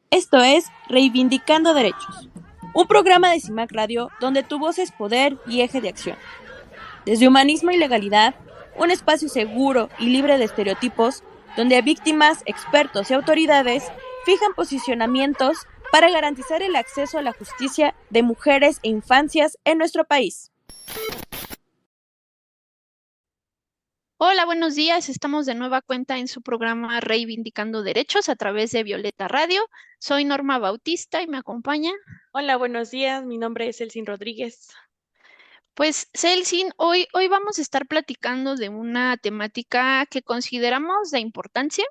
Esto es Reivindicando Derechos, un programa de CIMAC Radio donde tu voz es poder y eje de acción. Desde humanismo y legalidad, un espacio seguro y libre de estereotipos, donde víctimas, expertos y autoridades fijan posicionamientos para garantizar el acceso a la justicia de mujeres e infancias en nuestro país. Hola, buenos días. Estamos de nueva cuenta en su programa Reivindicando Derechos a través de Violeta Radio. Soy Norma Bautista y me acompaña. Hola, buenos días. Mi nombre es Elsin Rodríguez. Pues, Celsin, hoy vamos a estar platicando de una temática que consideramos de importancia,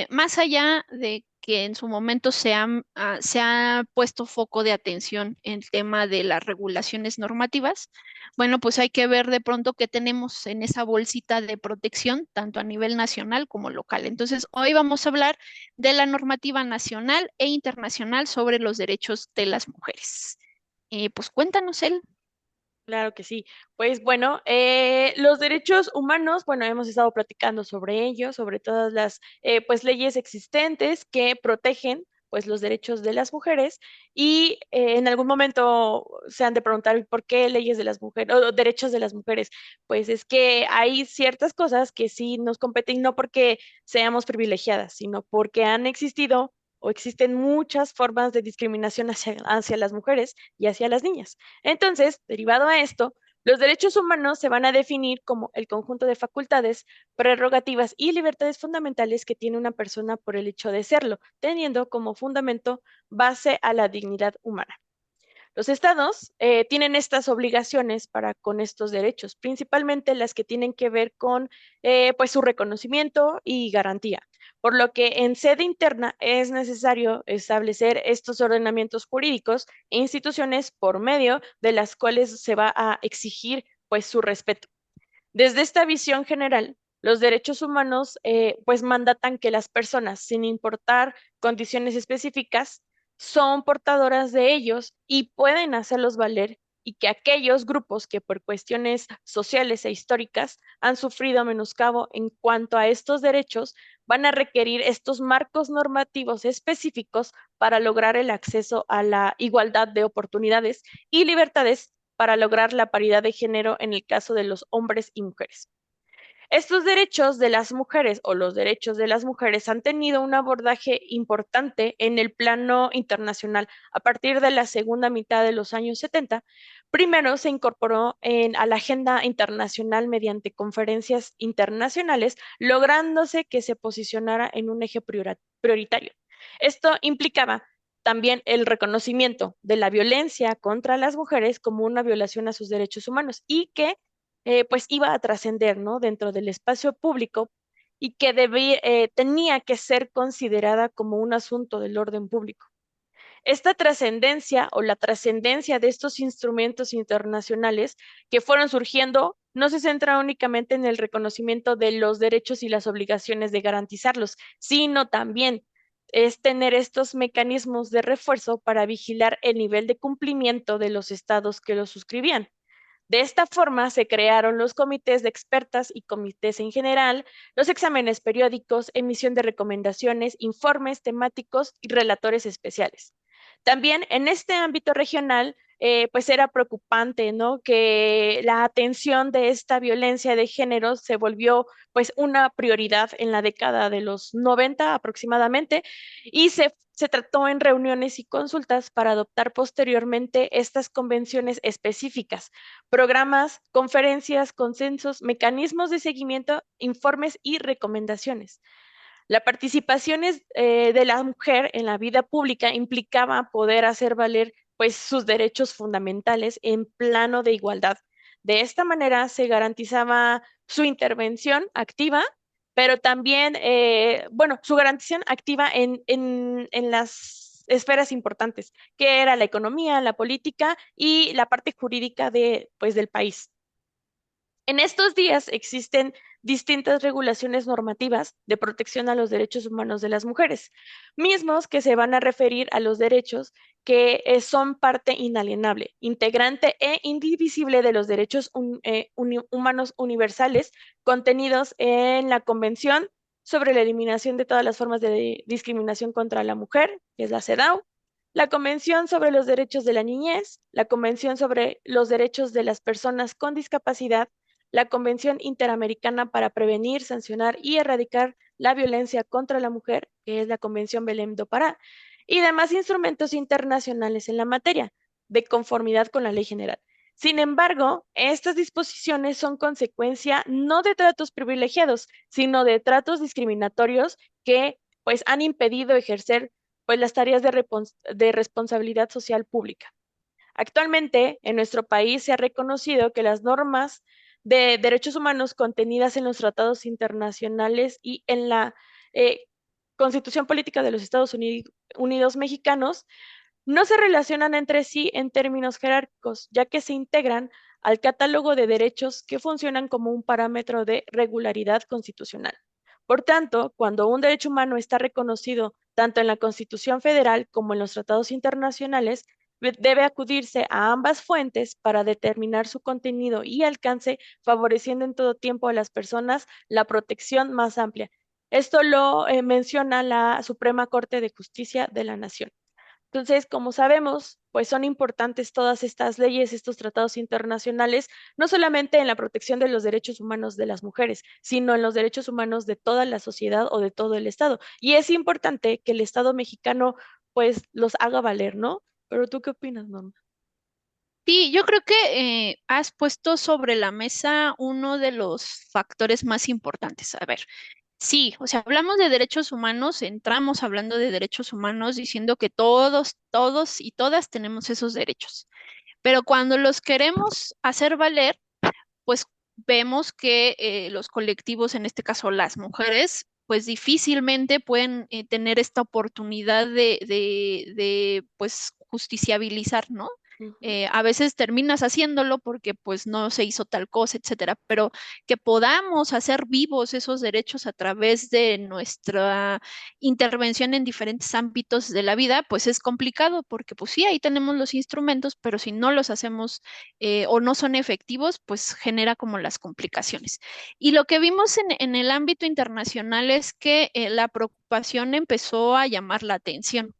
más allá de que en su momento se ha puesto foco de atención en el tema de las regulaciones normativas. Bueno, pues hay que ver de pronto qué tenemos en esa bolsita de protección, tanto a nivel nacional como local. Entonces, hoy vamos a hablar de la normativa nacional e internacional sobre los derechos de las mujeres. Pues cuéntanos, él. Claro que sí. Pues bueno, los derechos humanos, bueno, hemos estado platicando sobre ello, sobre todas las pues leyes existentes que protegen pues los derechos de las mujeres y en algún momento se han de preguntar por qué leyes de las mujeres o derechos de las mujeres. Pues es que hay ciertas cosas que sí nos competen no porque seamos privilegiadas, sino porque han existido o existen muchas formas de discriminación hacia las mujeres y hacia las niñas. Entonces, derivado a esto, los derechos humanos se van a definir como el conjunto de facultades, prerrogativas y libertades fundamentales que tiene una persona por el hecho de serlo, teniendo como fundamento base a la dignidad humana. Los estados tienen estas obligaciones para con estos derechos, principalmente las que tienen que ver con pues su reconocimiento y garantía, por lo que en sede interna es necesario establecer estos ordenamientos jurídicos e instituciones por medio de las cuales se va a exigir pues su respeto. Desde esta visión general, los derechos humanos pues mandatan que las personas, sin importar condiciones específicas, son portadoras de ellos y pueden hacerlos valer y que aquellos grupos que por cuestiones sociales e históricas han sufrido menoscabo en cuanto a estos derechos van a requerir estos marcos normativos específicos para lograr el acceso a la igualdad de oportunidades y libertades para lograr la paridad de género en el caso de los hombres y mujeres. Estos derechos de las mujeres o los derechos de las mujeres han tenido un abordaje importante en el plano internacional a partir de la segunda mitad de los años 70. Primero se incorporó a la agenda internacional mediante conferencias internacionales, lográndose que se posicionara en un eje prioritario. Esto implicaba también el reconocimiento de la violencia contra las mujeres como una violación a sus derechos humanos y que pues iba a trascender, ¿no? Dentro del espacio público y que tenía que ser considerada como un asunto del orden público. Esta trascendencia o la trascendencia de estos instrumentos internacionales que fueron surgiendo no se centra únicamente en el reconocimiento de los derechos y las obligaciones de garantizarlos, sino también es tener estos mecanismos de refuerzo para vigilar el nivel de cumplimiento de los estados que los suscribían. De esta forma se crearon los comités de expertas y comités en general, los exámenes periódicos, emisión de recomendaciones, informes temáticos y relatores especiales. También en este ámbito regional, pues era preocupante, ¿no? Que la atención de esta violencia de género se volvió pues una prioridad en la década de los 90 aproximadamente y se trató en reuniones y consultas para adoptar posteriormente estas convenciones específicas, programas, conferencias, consensos, mecanismos de seguimiento, informes y recomendaciones. La participación de la mujer en la vida pública implicaba poder hacer valer pues, sus derechos fundamentales en plano de igualdad. De esta manera se garantizaba su intervención activa, pero también, bueno, su garantización activa en las esferas importantes, que era la economía, la política y la parte jurídica pues, del país. En estos días existen distintas regulaciones normativas de protección a los derechos humanos de las mujeres, mismos que se van a referir a los derechos que son parte inalienable, integrante e indivisible de los derechos humanos universales contenidos en la Convención sobre la eliminación de todas las formas de discriminación contra la mujer, que es la CEDAW, la Convención sobre los Derechos de la Niñez, la Convención sobre los Derechos de las Personas con Discapacidad, la Convención Interamericana para Prevenir, Sancionar y Erradicar la Violencia contra la Mujer, que es la Convención Belém do Pará, y demás instrumentos internacionales en la materia, de conformidad con la ley general. Sin embargo, estas disposiciones son consecuencia no de tratos privilegiados, sino de tratos discriminatorios que pues han impedido ejercer pues las tareas de responsabilidad social pública. Actualmente, en nuestro país se ha reconocido que las normas de derechos humanos contenidas en los tratados internacionales y en la eh, Constitución Política de los Unidos Mexicanos no se relacionan entre sí en términos jerárquicos, ya que se integran al catálogo de derechos que funcionan como un parámetro de regularidad constitucional. Por tanto, cuando un derecho humano está reconocido tanto en la Constitución Federal como en los tratados internacionales, debe acudirse a ambas fuentes para determinar su contenido y alcance, favoreciendo en todo tiempo a las personas la protección más amplia. Esto lo menciona la Suprema Corte de Justicia de la Nación. Entonces, como sabemos, pues son importantes todas estas leyes, estos tratados internacionales, no solamente en la protección de los derechos humanos de las mujeres, sino en los derechos humanos de toda la sociedad o de todo el Estado. Y es importante que el Estado mexicano, pues, los haga valer, ¿no? Pero ¿tú qué opinas, Norma? Sí, yo creo que has puesto sobre la mesa uno de los factores más importantes. A ver, sí, o sea, hablamos de derechos humanos, entramos hablando de derechos humanos diciendo que todos y todas tenemos esos derechos. Pero cuando los queremos hacer valer, pues vemos que los colectivos, en este caso las mujeres, pues difícilmente pueden tener esta oportunidad pues, justiciabilizar, ¿no? Ujú. A veces terminas haciéndolo porque pues no se hizo tal cosa, etcétera, pero que podamos hacer vivos esos derechos a través de nuestra intervención en diferentes ámbitos de la vida, pues es complicado porque pues sí, ahí tenemos los instrumentos, pero si no los hacemos o no son efectivos, pues genera como las complicaciones. Y lo que vimos en el ámbito internacional es que la preocupación empezó a llamar la atención.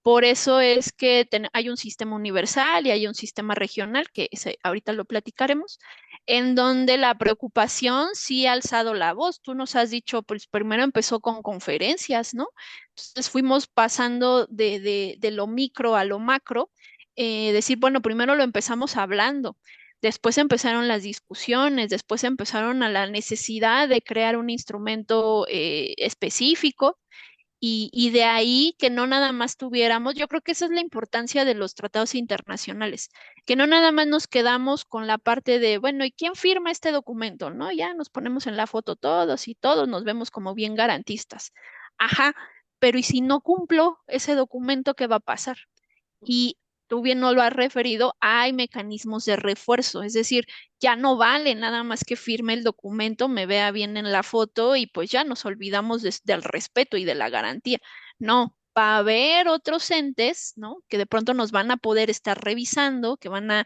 Por eso es que hay un sistema universal y hay un sistema regional, que ahorita lo platicaremos, en donde la preocupación sí ha alzado la voz. Tú nos has dicho, pues primero empezó con conferencias, ¿no? Entonces fuimos pasando de lo micro a lo macro, decir, bueno, primero lo empezamos hablando. Después empezaron las discusiones, después empezaron a la necesidad de crear un instrumento específico y de ahí que no nada más tuviéramos, yo creo que esa es la importancia de los tratados internacionales, que no nada más nos quedamos con la parte de, bueno, ¿y quién firma este documento? ¿No? Ya nos ponemos en la foto todos y todos nos vemos como bien garantistas. Ajá, pero ¿y si no cumplo ese documento, qué va a pasar? Y tú bien no lo has referido, hay mecanismos de refuerzo, es decir, ya no vale nada más que firme el documento, me vea bien en la foto y pues ya nos olvidamos del respeto y de la garantía. No, va a haber otros entes, ¿no? Que de pronto nos van a poder estar revisando, que van a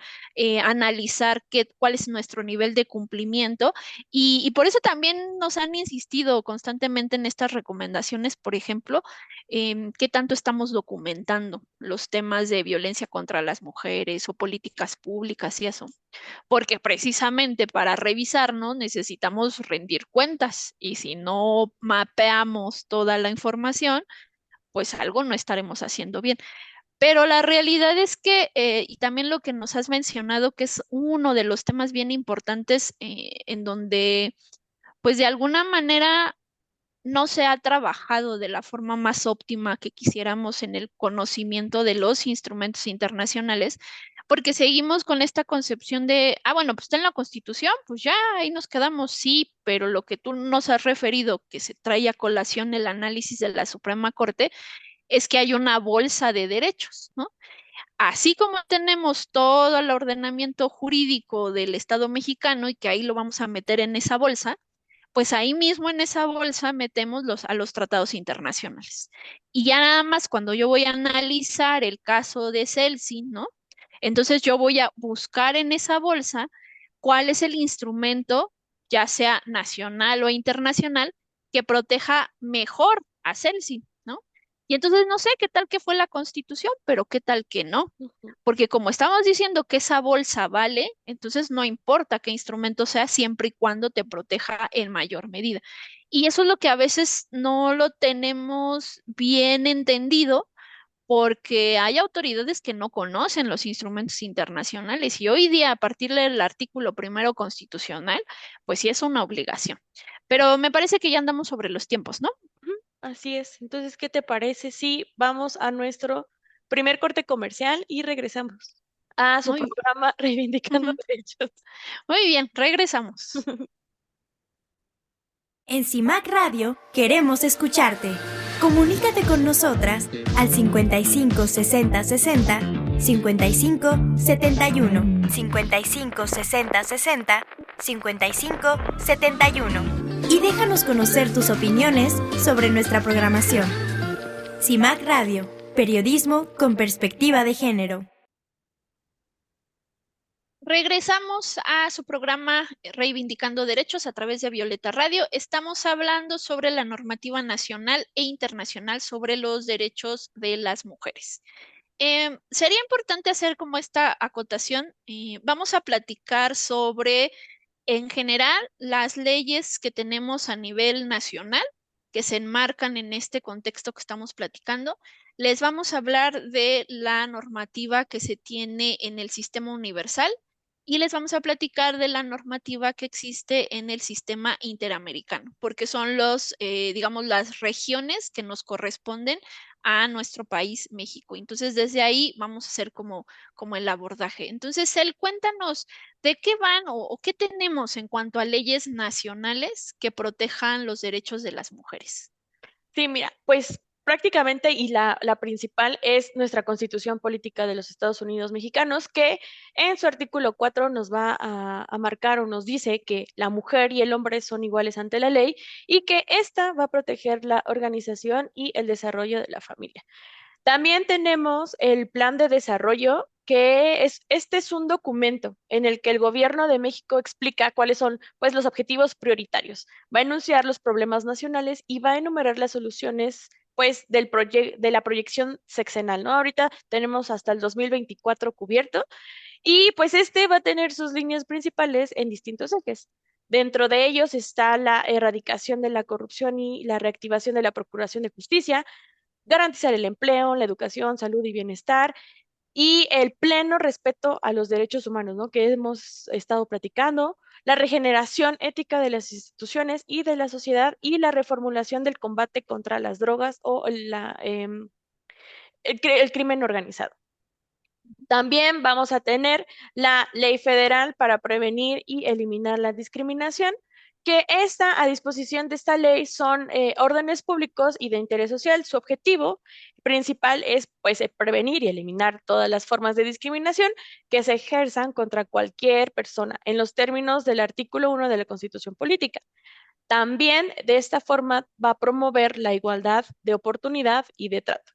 analizar cuál es nuestro nivel de cumplimiento y por eso también nos han insistido constantemente en estas recomendaciones, por ejemplo, qué tanto estamos documentando los temas de violencia contra las mujeres o políticas públicas y eso, porque precisamente para revisarnos necesitamos rendir cuentas y si no mapeamos toda la información, pues algo no estaremos haciendo bien. Pero la realidad es que, y también lo que nos has mencionado, que es uno de los temas bien importantes en donde, pues de alguna manera no se ha trabajado de la forma más óptima que quisiéramos en el conocimiento de los instrumentos internacionales, porque seguimos con esta concepción de, ah, bueno, pues está en la Constitución, pues ya ahí nos quedamos, sí, pero lo que tú nos has referido, que se trae a colación el análisis de la Suprema Corte, es que hay una bolsa de derechos, ¿no? Así como tenemos todo el ordenamiento jurídico del Estado mexicano y que ahí lo vamos a meter en esa bolsa, pues ahí mismo en esa bolsa metemos a los tratados internacionales. Y ya nada más cuando yo voy a analizar el caso de Celsin, ¿no? Entonces yo voy a buscar en esa bolsa cuál es el instrumento, ya sea nacional o internacional, que proteja mejor a Celsin, ¿no? Y entonces no sé qué tal que fue la Constitución, pero qué tal que no. Ujú. Porque como estamos diciendo que esa bolsa vale, entonces no importa qué instrumento sea siempre y cuando te proteja en mayor medida. Y eso es lo que a veces no lo tenemos bien entendido porque hay autoridades que no conocen los instrumentos internacionales y hoy día a partir del artículo primero constitucional, pues sí es una obligación. Pero me parece que ya andamos sobre los tiempos, ¿no? Ujú, así es. Entonces, ¿qué te parece si vamos a nuestro primer corte comercial y regresamos a su Muy, programa Reivindicando ujú. Derechos? Muy bien, regresamos. En CIMAC Radio queremos escucharte. Comunícate con nosotras al 55 60 60 55 71 55 60 60 55 71 y déjanos conocer tus opiniones sobre nuestra programación. CIMAC Radio, periodismo con perspectiva de género. Regresamos a su programa Reivindicando Derechos a través de Violeta Radio. Estamos hablando sobre la normativa nacional e internacional sobre los derechos de las mujeres. Sería importante hacer como esta acotación. Vamos a platicar sobre, en general, las leyes que tenemos a nivel nacional que se enmarcan en este contexto que estamos platicando. Les vamos a hablar de la normativa que se tiene en el sistema universal y les vamos a platicar de la normativa que existe en el sistema interamericano, porque son digamos, las regiones que nos corresponden a nuestro país, México. Entonces, desde ahí vamos a hacer como el abordaje. Entonces, él, cuéntanos de qué van o qué tenemos en cuanto a leyes nacionales que protejan los derechos de las mujeres. Sí, mira, pues prácticamente y la principal es nuestra Constitución Política de los Estados Unidos Mexicanos, que en su artículo 4 nos va a marcar o nos dice que la mujer y el hombre son iguales ante la ley y que ésta va a proteger la organización y el desarrollo de la familia. También tenemos el Plan de Desarrollo, este es un documento en el que el gobierno de México explica cuáles son, pues, los objetivos prioritarios. Va a enunciar los problemas nacionales y va a enumerar las soluciones, pues, de la proyección sexenal, ¿no? Ahorita tenemos hasta el 2024 cubierto y, pues, este va a tener sus líneas principales en distintos ejes. Dentro de ellos está la erradicación de la corrupción y la reactivación de la procuración de justicia, garantizar el empleo, la educación, salud y bienestar y el pleno respeto a los derechos humanos, ¿no? Que hemos estado platicando, la regeneración ética de las instituciones y de la sociedad y la reformulación del combate contra las drogas o el crimen organizado. También vamos a tener la Ley Federal para prevenir y eliminar la discriminación, que está a disposición de esta ley son órdenes públicos y de interés social. Su objetivo principal es pues prevenir y eliminar todas las formas de discriminación que se ejerzan contra cualquier persona en los términos del artículo 1 de la Constitución Política. También de esta forma va a promover la igualdad de oportunidad y de trato.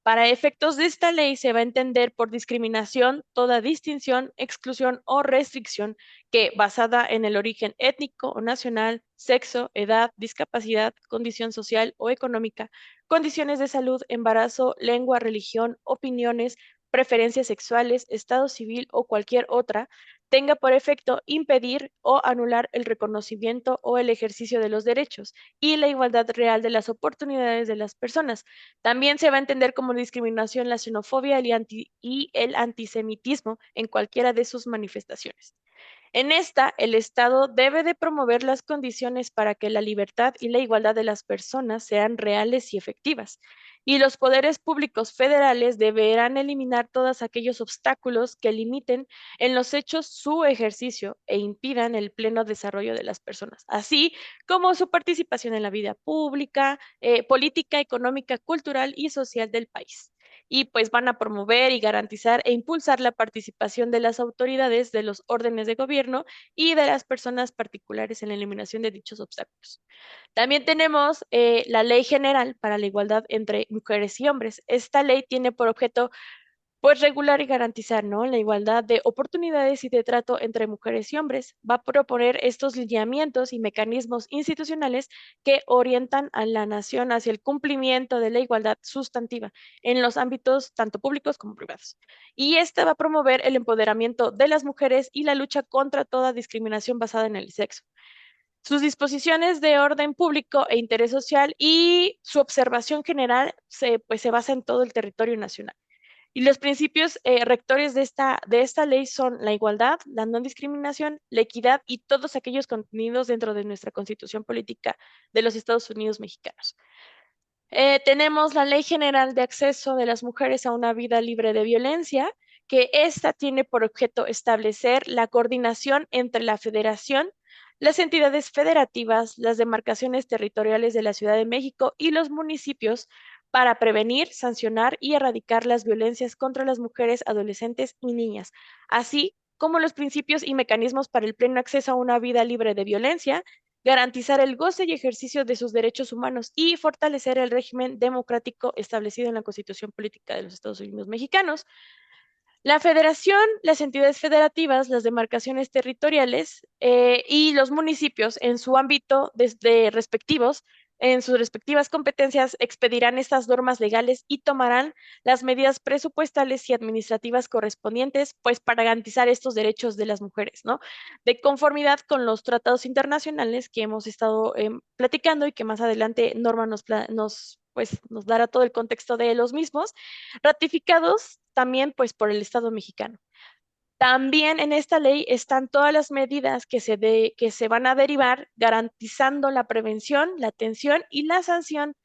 Para efectos de esta ley se va a entender por discriminación toda distinción, exclusión o restricción que, basada en el origen étnico o nacional, sexo, edad, discapacidad, condición social o económica, condiciones de salud, embarazo, lengua, religión, opiniones, preferencias sexuales, estado civil o cualquier otra, tenga por efecto impedir o anular el reconocimiento o el ejercicio de los derechos y la igualdad real de las oportunidades de las personas. También se va a entender como discriminación la xenofobia y el antisemitismo en cualquiera de sus manifestaciones. En esta, el Estado debe de promover las condiciones para que la libertad y la igualdad de las personas sean reales y efectivas. Y los poderes públicos federales deberán eliminar todos aquellos obstáculos que limiten en los hechos su ejercicio e impidan el pleno desarrollo de las personas, así como su participación en la vida pública, política, económica, cultural y social del país. Y pues van a promover y garantizar e impulsar la participación de las autoridades, de los órdenes de gobierno y de las personas particulares en la eliminación de dichos obstáculos. También tenemos la Ley General para la Igualdad entre Mujeres y Hombres. Esta ley tiene por objeto pues regular y garantizar, ¿no? La igualdad de oportunidades y de trato entre mujeres y hombres. Va a proponer estos lineamientos y mecanismos institucionales que orientan a la nación hacia el cumplimiento de la igualdad sustantiva en los ámbitos tanto públicos como privados. Y esta va a promover el empoderamiento de las mujeres y la lucha contra toda discriminación basada en el sexo. Sus disposiciones de orden público e interés social y su observación general pues, se basa en todo el territorio nacional. Y los principios rectores de esta ley son la igualdad, la no discriminación, la equidad y todos aquellos contenidos dentro de nuestra Constitución Política de los Estados Unidos mexicanos. Tenemos la Ley General de Acceso de las Mujeres a una Vida Libre de Violencia, que esta tiene por objeto establecer la coordinación entre la Federación, las entidades federativas, las demarcaciones territoriales de la Ciudad de México y los municipios para prevenir, sancionar y erradicar las violencias contra las mujeres, adolescentes y niñas, así como los principios y mecanismos para el pleno acceso a una vida libre de violencia, garantizar el goce y ejercicio de sus derechos humanos y fortalecer el régimen democrático establecido en la Constitución Política de los Estados Unidos Mexicanos. La federación, las entidades federativas, las demarcaciones territoriales y los municipios en su ámbito desde respectivos, en sus respectivas competencias, expedirán estas normas legales y tomarán las medidas presupuestales y administrativas correspondientes, pues para garantizar estos derechos de las mujeres, ¿no? De conformidad con los tratados internacionales que hemos estado platicando y que más adelante Norma pues, nos dará todo el contexto de los mismos ratificados también pues por el Estado mexicano. También en esta ley están todas las medidas que se van a derivar garantizando la prevención, la atención y la sanción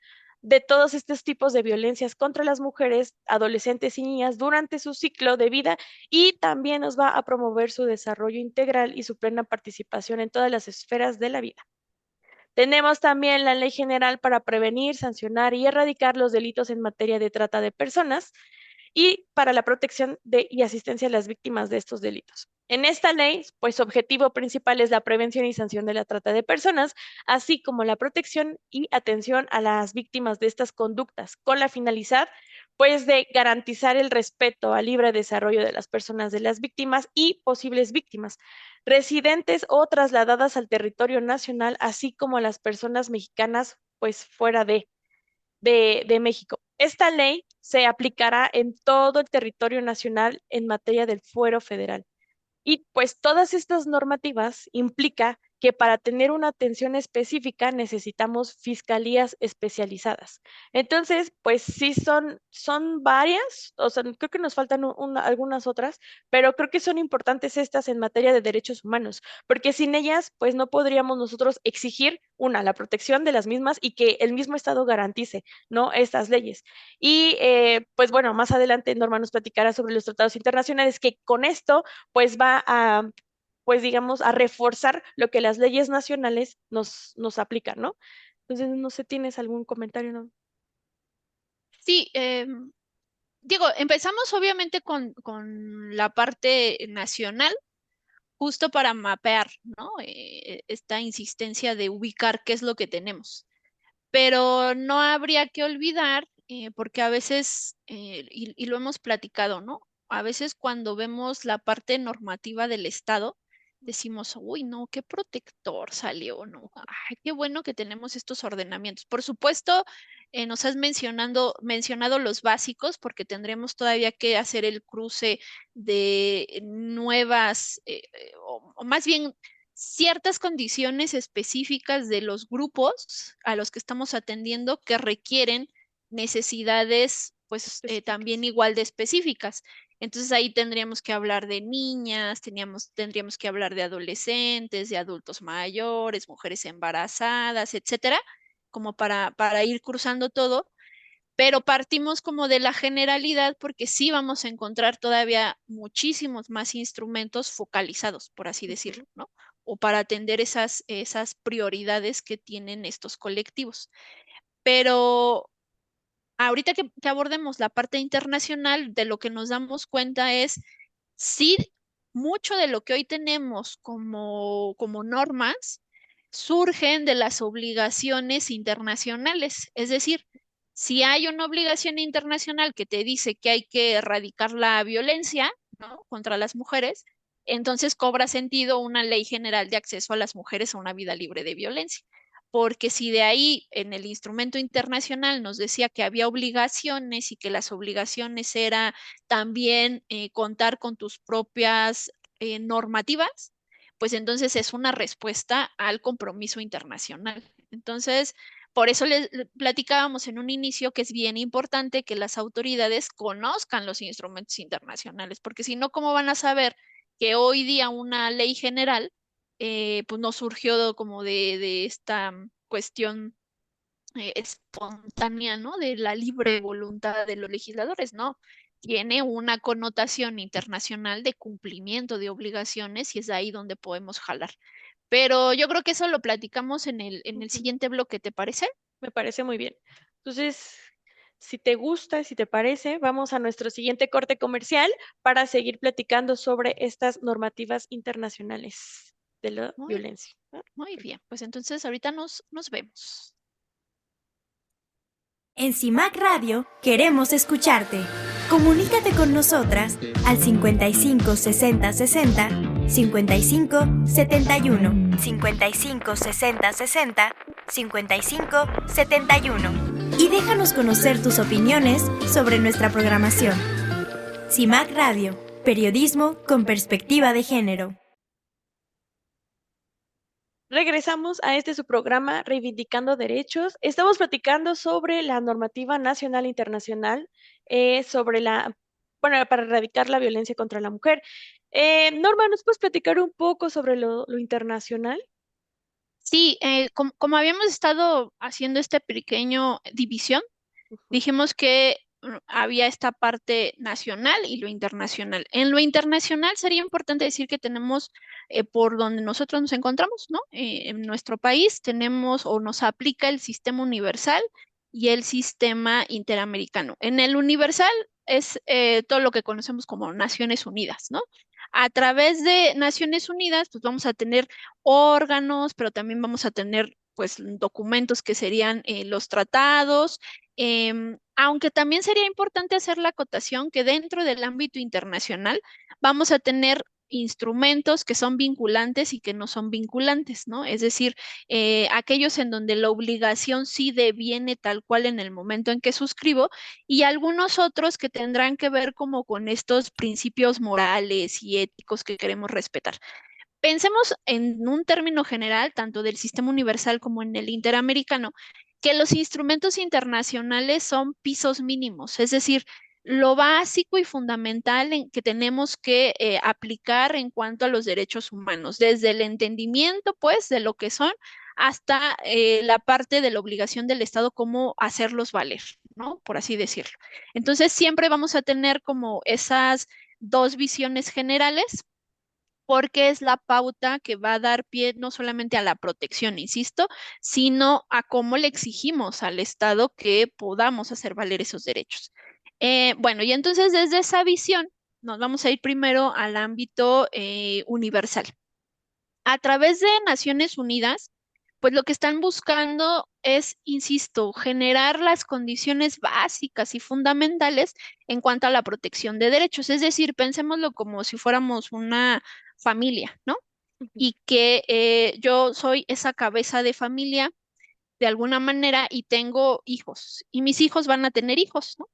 de todos estos tipos de violencias contra las mujeres, adolescentes y niñas durante su ciclo de vida y también nos va a promover su desarrollo integral y su plena participación en todas las esferas de la vida. Tenemos también la Ley General para prevenir, sancionar y erradicar los delitos en materia de trata de personas y para la protección y asistencia a las víctimas de estos delitos. En esta ley, pues su objetivo principal es la prevención y sanción de la trata de personas, así como la protección y atención a las víctimas de estas conductas, con la finalidad, pues, de garantizar el respeto al libre desarrollo de las personas de las víctimas y posibles víctimas, residentes o trasladadas al territorio nacional, así como a las personas mexicanas, pues, fuera de México. Esta ley se aplicará en todo el territorio nacional en materia del fuero federal. Y pues todas estas normativas implica que para tener una atención específica necesitamos fiscalías especializadas. Entonces, pues sí son varias, o sea, creo que nos faltan algunas otras, pero creo que son importantes estas en materia de derechos humanos, porque sin ellas, pues no podríamos nosotros exigir, una, la protección de las mismas y que el mismo Estado garantice, ¿no? Estas leyes. Y pues bueno, más adelante Norma nos platicará sobre los tratados internacionales que con esto pues va a, pues digamos, a reforzar lo que las leyes nacionales nos aplican, ¿no? Entonces, no sé, ¿tienes algún comentario, no? Sí, Diego, empezamos obviamente con la parte nacional, justo para mapear, ¿no? Esta insistencia de ubicar qué es lo que tenemos. Pero no habría que olvidar, porque a veces, y lo hemos platicado, ¿no? A veces cuando vemos la parte normativa del Estado, decimos, uy, no, qué protector salió, ¿no? Ay, qué bueno que tenemos estos ordenamientos. Por supuesto, nos has mencionado los básicos, porque tendremos todavía que hacer el cruce de nuevas, o más bien ciertas condiciones específicas de los grupos a los que estamos atendiendo que requieren necesidades, pues también Específicas. igual de específicas. Entonces ahí tendríamos que hablar de niñas, tendríamos que hablar de adolescentes, de adultos mayores, mujeres embarazadas, etcétera, como para ir cruzando todo, pero partimos como de la generalidad porque sí vamos a encontrar todavía muchísimos más instrumentos focalizados, por así decirlo, Ujú. ¿no? O para atender esas prioridades que tienen estos colectivos. Pero ahorita que abordemos la parte internacional, de lo que nos damos cuenta es, sí, mucho de lo que hoy tenemos como normas surgen de las obligaciones internacionales, es decir, Si hay una obligación internacional que te dice que hay que erradicar la violencia, ¿no?, contra las mujeres, entonces cobra sentido una ley general de acceso a las mujeres a una vida libre de violencia. Porque si de ahí en el instrumento internacional nos decía que había obligaciones y que las obligaciones era también contar con tus propias normativas, pues entonces es una respuesta al compromiso internacional. Entonces, por eso les platicábamos en un inicio que es bien importante que las autoridades conozcan los instrumentos internacionales, porque si no, ¿cómo van a saber que hoy día una ley general pues no surgió como de esta cuestión espontánea, ¿no? De la libre voluntad de los legisladores, no. Tiene una connotación internacional de cumplimiento de obligaciones y es ahí donde podemos jalar. Pero yo creo que eso lo platicamos en el Ujú. siguiente bloque, ¿te parece? Me parece muy bien. Entonces, si te gusta, si te parece, vamos a nuestro siguiente corte comercial para seguir platicando sobre estas normativas internacionales de la Muy, violencia. ¿No? muy bien, pues entonces ahorita nos vemos. En CIMAC Radio queremos escucharte. Comunícate con nosotras al 55 60 60 55 71, 55 60 60 55 71 y déjanos conocer tus opiniones sobre nuestra programación. CIMAC Radio, periodismo con perspectiva de género. Regresamos a este su programa Reivindicando Derechos. Estamos platicando sobre la normativa nacional e internacional, sobre bueno, para erradicar la violencia contra la mujer. Norma, ¿nos puedes platicar un poco sobre lo internacional? Sí, como habíamos estado haciendo este pequeño división, Ujú, dijimos que había esta parte nacional y lo internacional. En lo internacional sería importante decir que tenemos, por donde nosotros nos encontramos, ¿no? En nuestro país tenemos o nos aplica el sistema universal y el sistema interamericano. En el universal es todo lo que conocemos como Naciones Unidas, ¿no? A través de Naciones Unidas, pues vamos a tener órganos, pero también vamos a tener pues documentos que serían los tratados, aunque también sería importante hacer la acotación que dentro del ámbito internacional vamos a tener instrumentos que son vinculantes y que no son vinculantes, ¿no? Es decir, aquellos en donde la obligación sí deviene tal cual en el momento en que suscribo y algunos otros que tendrán que ver como con estos principios morales y éticos que queremos respetar. Pensemos en un término general, tanto del sistema universal como en el interamericano, que los instrumentos internacionales son pisos mínimos, es decir, lo básico y fundamental que tenemos que aplicar en cuanto a los derechos humanos, desde el entendimiento, pues, de lo que son, hasta la parte de la obligación del Estado, cómo hacerlos valer, ¿no? Por así decirlo. Entonces, siempre vamos a tener como esas dos visiones generales porque es la pauta que va a dar pie no solamente a la protección, insisto, sino a cómo le exigimos al Estado que podamos hacer valer esos derechos. Bueno, y entonces desde esa visión nos vamos a ir primero al ámbito universal. A través de Naciones Unidas, pues lo que están buscando es, insisto, generar las condiciones básicas y fundamentales en cuanto a la protección de derechos. Es decir, pensémoslo como si fuéramos una familia, ¿no? ujú. Y que yo soy esa cabeza de familia de alguna manera y tengo hijos y mis hijos van a tener hijos, ¿no?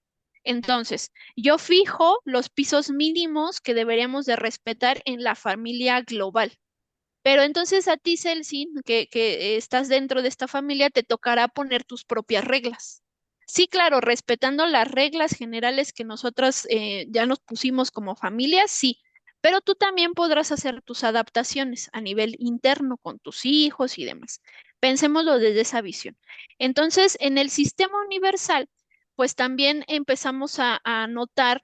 Entonces, yo fijo los pisos mínimos que deberíamos de respetar en la familia global. Pero entonces a ti, Celsin, que estás dentro de esta familia, te tocará poner tus propias reglas. Sí, claro, respetando las reglas generales que nosotras ya nos pusimos como familia, sí, pero tú también podrás hacer tus adaptaciones a nivel interno con tus hijos y demás. Pensémoslo desde esa visión. Entonces, en el sistema universal, pues también empezamos a notar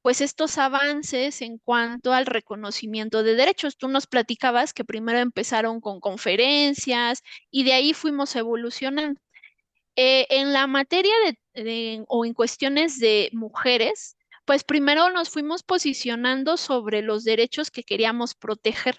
pues estos avances en cuanto al reconocimiento de derechos. Tú nos platicabas que primero empezaron con conferencias y de ahí fuimos evolucionando. En la materia o en cuestiones de mujeres, pues primero nos fuimos posicionando sobre los derechos que queríamos proteger.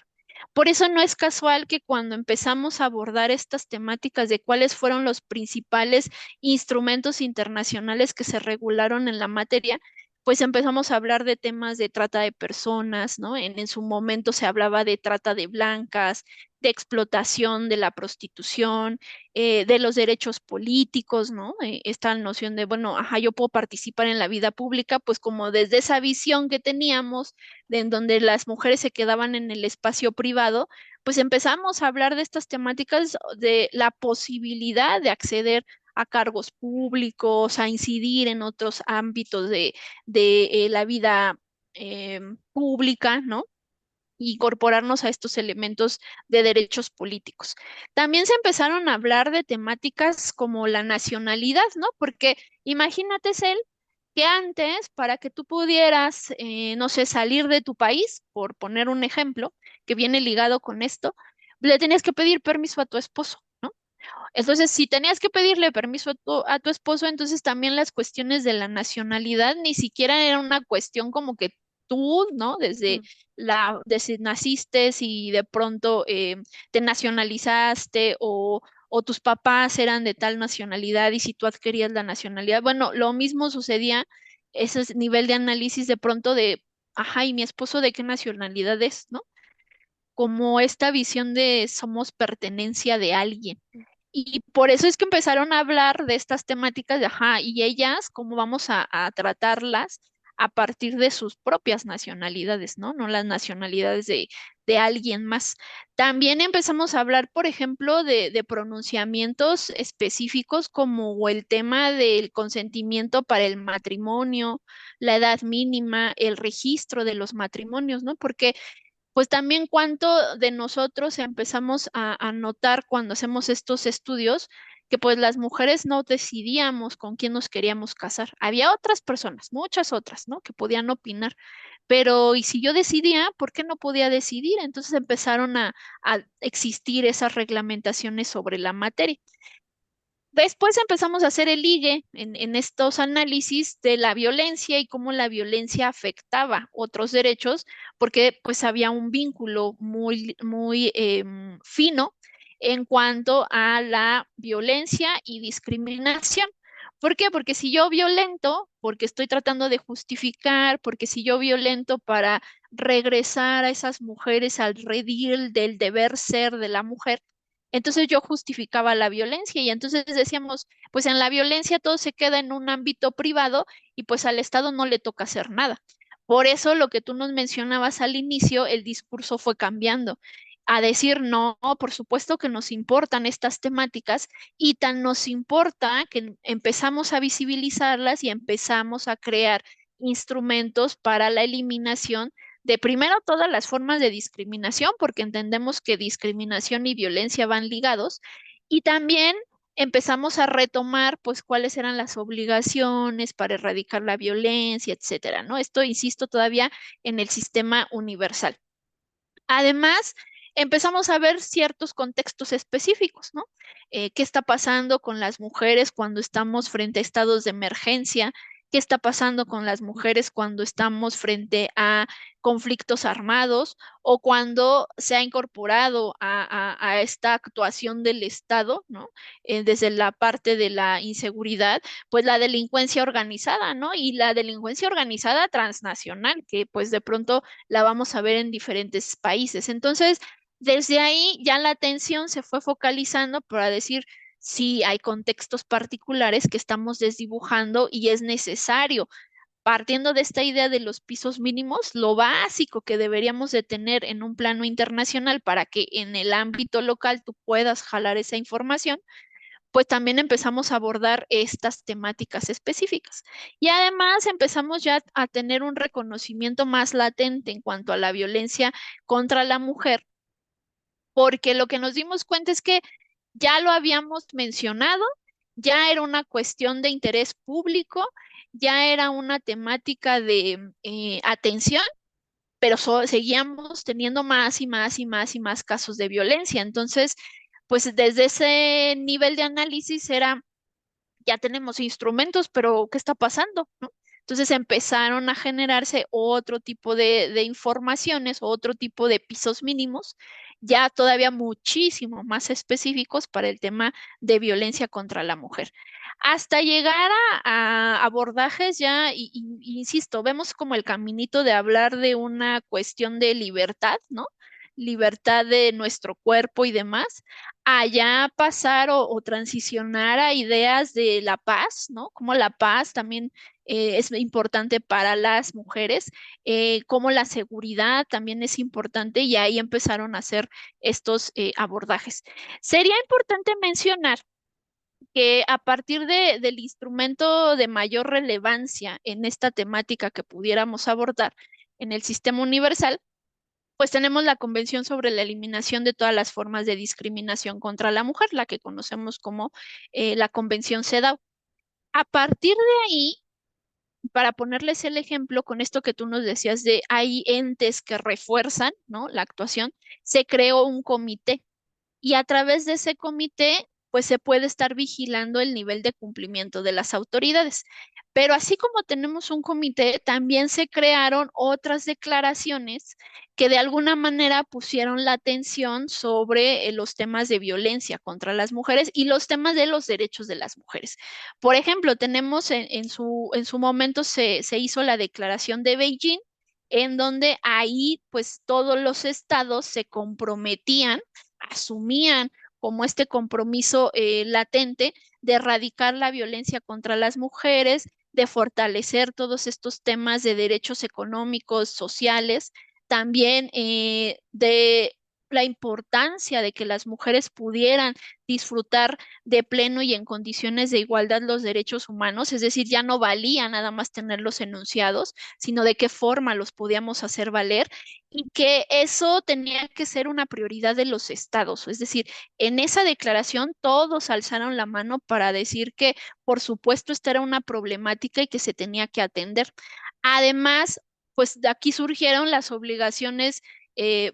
Por eso no es casual que cuando empezamos a abordar estas temáticas de cuáles fueron los principales instrumentos internacionales que se regularon en la materia, pues empezamos a hablar de temas de trata de personas, ¿no? En su momento se hablaba de trata de blancas, de explotación de la prostitución, de los derechos políticos, ¿no? Esta noción de, bueno, ajá, yo puedo participar en la vida pública, pues como desde esa visión que teníamos, de en donde las mujeres se quedaban en el espacio privado, pues empezamos a hablar de estas temáticas, de la posibilidad de acceder a cargos públicos, a incidir en otros ámbitos de la vida pública, ¿no? Incorporarnos a estos elementos de derechos políticos. También se empezaron a hablar de temáticas como la nacionalidad, ¿no? Porque imagínate, Cel, que antes, para que tú pudieras, no sé, salir de tu país, por poner un ejemplo, que viene ligado con esto, le tenías que pedir permiso a tu esposo, ¿no? Entonces, si tenías que pedirle permiso a tu esposo, entonces también las cuestiones de la nacionalidad ni siquiera era una cuestión como que tú, ¿no? Ujú. Desde naciste y de pronto te nacionalizaste o tus papás eran de tal nacionalidad y si tú adquirías la nacionalidad, bueno, lo mismo sucedía, ese nivel de análisis de pronto de, ajá, ¿y mi esposo de qué nacionalidad es, ¿no? Como esta visión de somos pertenencia de alguien. Y por eso es que empezaron a hablar de estas temáticas de, ajá, y ellas, cómo vamos a tratarlas a partir de sus propias nacionalidades, ¿no? No las nacionalidades de alguien más. También empezamos a hablar, por ejemplo, de pronunciamientos específicos como el tema del consentimiento para el matrimonio, la edad mínima, el registro de los matrimonios, ¿no? Porque pues también cuánto de nosotros empezamos a notar cuando hacemos estos estudios que pues las mujeres no decidíamos con quién nos queríamos casar. Había otras personas, muchas otras, ¿no? Que podían opinar, pero ¿y si yo decidía, por qué no podía decidir? Entonces empezaron a existir esas reglamentaciones sobre la materia. Después empezamos a hacer el ligue en estos análisis de la violencia y cómo la violencia afectaba otros derechos, porque pues había un vínculo muy fino en cuanto a la violencia y discriminación. ¿Por qué? Porque si yo violento, porque estoy tratando de justificar, porque si yo violento para regresar a esas mujeres al redil del deber ser de la mujer, entonces yo justificaba la violencia y entonces decíamos, pues en la violencia todo se queda en un ámbito privado y pues al Estado no le toca hacer nada. Por eso lo que tú nos mencionabas al inicio, el discurso fue cambiando a decir, no, por supuesto que nos importan estas temáticas y tan nos importa que empezamos a visibilizarlas y empezamos a crear instrumentos para la eliminación de primero todas las formas de discriminación, porque entendemos que discriminación y violencia van ligados, y también empezamos a retomar, pues, cuáles eran las obligaciones para erradicar la violencia, etcétera, ¿no? Esto, insisto, todavía en el sistema universal. Además, empezamos a ver ciertos contextos específicos, ¿no? ¿Qué está pasando con las mujeres cuando estamos frente a estados de emergencia? ¿Qué está pasando con las mujeres cuando estamos frente a conflictos armados o cuando se ha incorporado a esta actuación del Estado, ¿no? Desde la parte de la inseguridad, pues la delincuencia organizada, ¿no? Y la delincuencia organizada transnacional, que pues de pronto la vamos a ver en diferentes países. Entonces, desde ahí ya la atención se fue focalizando para decir, sí, hay contextos particulares que estamos desdibujando y es necesario, partiendo de esta idea de los pisos mínimos, lo básico que deberíamos de tener en un plano internacional para que en el ámbito local tú puedas jalar esa información, pues también empezamos a abordar estas temáticas específicas. Y además empezamos ya a tener un reconocimiento más latente en cuanto a la violencia contra la mujer, porque lo que nos dimos cuenta es que ya lo habíamos mencionado, ya era una cuestión de interés público, ya era una temática de atención, pero seguíamos teniendo más y más y más y más casos de violencia. Entonces, pues desde ese nivel de análisis era ya tenemos instrumentos, pero ¿qué está pasando? ¿No? Entonces empezaron a generarse otro tipo de informaciones, otro tipo de pisos mínimos, ya todavía muchísimo más específicos para el tema de violencia contra la mujer. Hasta llegar a abordajes ya, insisto, vemos como el caminito de hablar de una cuestión de libertad, ¿no? Libertad de nuestro cuerpo y demás, allá pasar o transicionar a ideas de la paz, ¿no? Como la paz también es importante para las mujeres, como la seguridad también es importante y ahí empezaron a hacer estos abordajes. Sería importante mencionar que a partir del instrumento de mayor relevancia en esta temática que pudiéramos abordar en el sistema universal, pues tenemos la Convención sobre la Eliminación de todas las formas de discriminación contra la mujer, la que conocemos como la Convención CEDAW. A partir de ahí, para ponerles el ejemplo con esto que tú nos decías de hay entes que refuerzan, ¿no? La actuación, se creó un comité y a través de ese comité, pues se puede estar vigilando el nivel de cumplimiento de las autoridades. Pero así como tenemos un comité, también se crearon otras declaraciones que de alguna manera pusieron la atención sobre los temas de violencia contra las mujeres y los temas de los derechos de las mujeres. Por ejemplo, tenemos en su momento se hizo la declaración de Beijing, en donde ahí pues todos los estados se comprometían, asumían como este compromiso latente de erradicar la violencia contra las mujeres, de fortalecer todos estos temas de derechos económicos, sociales, también de la importancia de que las mujeres pudieran disfrutar de pleno y en condiciones de igualdad los derechos humanos, es decir, ya no valía nada más tenerlos enunciados, sino de qué forma los podíamos hacer valer y que eso tenía que ser una prioridad de los estados. Es decir, en esa declaración todos alzaron la mano para decir que, por supuesto, esta era una problemática y que se tenía que atender. Además, pues de aquí surgieron las obligaciones,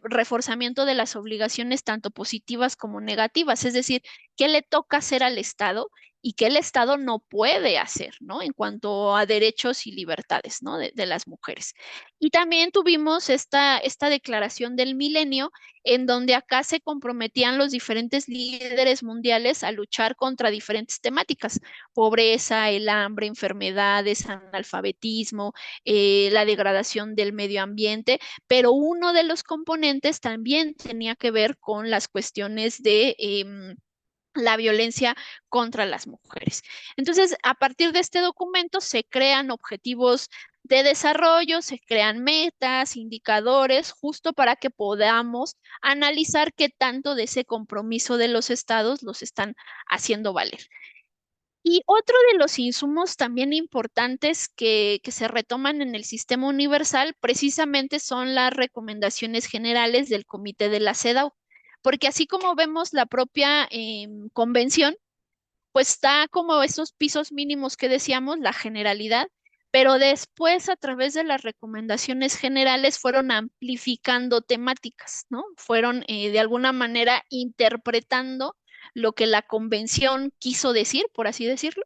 reforzamiento de las obligaciones tanto positivas como negativas, es decir, qué le toca hacer al Estado y qué el Estado no puede hacer, ¿no? En cuanto a derechos y libertades, ¿no? De las mujeres. Y también tuvimos esta declaración del milenio, en donde acá se comprometían los diferentes líderes mundiales a luchar contra diferentes temáticas, pobreza, el hambre, enfermedades, analfabetismo, la degradación del medio ambiente, pero uno de los componentes también tenía que ver con las cuestiones de la violencia contra las mujeres. Entonces, a partir de este documento se crean objetivos de desarrollo, se crean metas, indicadores, justo para que podamos analizar qué tanto de ese compromiso de los estados los están haciendo valer. Y otro de los insumos también importantes que se retoman en el sistema universal precisamente son las recomendaciones generales del Comité de la CEDAW, porque así como vemos la propia convención, pues está como esos pisos mínimos que decíamos, la generalidad, pero después a través de las recomendaciones generales fueron amplificando temáticas, ¿no? Fueron de alguna manera interpretando lo que la convención quiso decir, por así decirlo,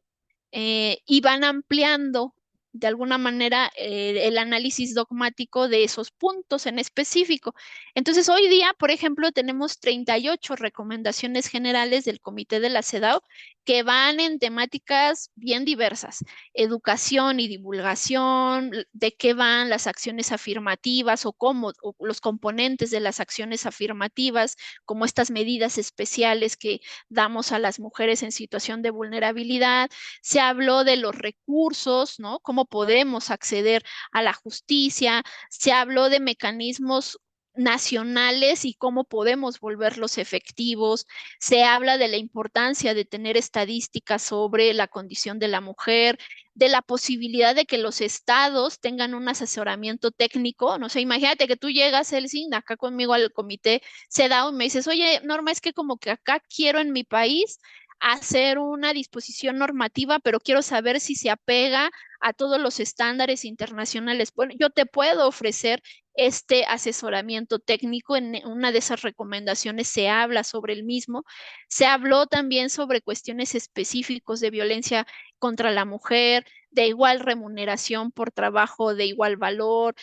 y van ampliando de alguna manera el análisis dogmático de esos puntos en específico. Entonces, hoy día, por ejemplo, tenemos 38 recomendaciones generales del Comité de la CEDAW que van en temáticas bien diversas, educación y divulgación, de qué van las acciones afirmativas o cómo o los componentes de las acciones afirmativas, como estas medidas especiales que damos a las mujeres en situación de vulnerabilidad. Se habló de los recursos, ¿no? Cómo podemos acceder a la justicia, se habló de mecanismos nacionales y cómo podemos volverlos efectivos. Se habla de la importancia de tener estadísticas sobre la condición de la mujer, de la posibilidad de que los estados tengan un asesoramiento técnico. No sé, imagínate que tú llegas, Elsin, acá conmigo al comité CEDAW y me dices, oye, Norma, es que como que acá quiero en mi país hacer una disposición normativa, pero quiero saber si se apega a todos los estándares internacionales. Bueno, yo te puedo ofrecer este asesoramiento técnico. En una de esas recomendaciones se habla sobre el mismo. Se habló también sobre cuestiones específicos de violencia contra la mujer, de igual remuneración por trabajo de igual valor,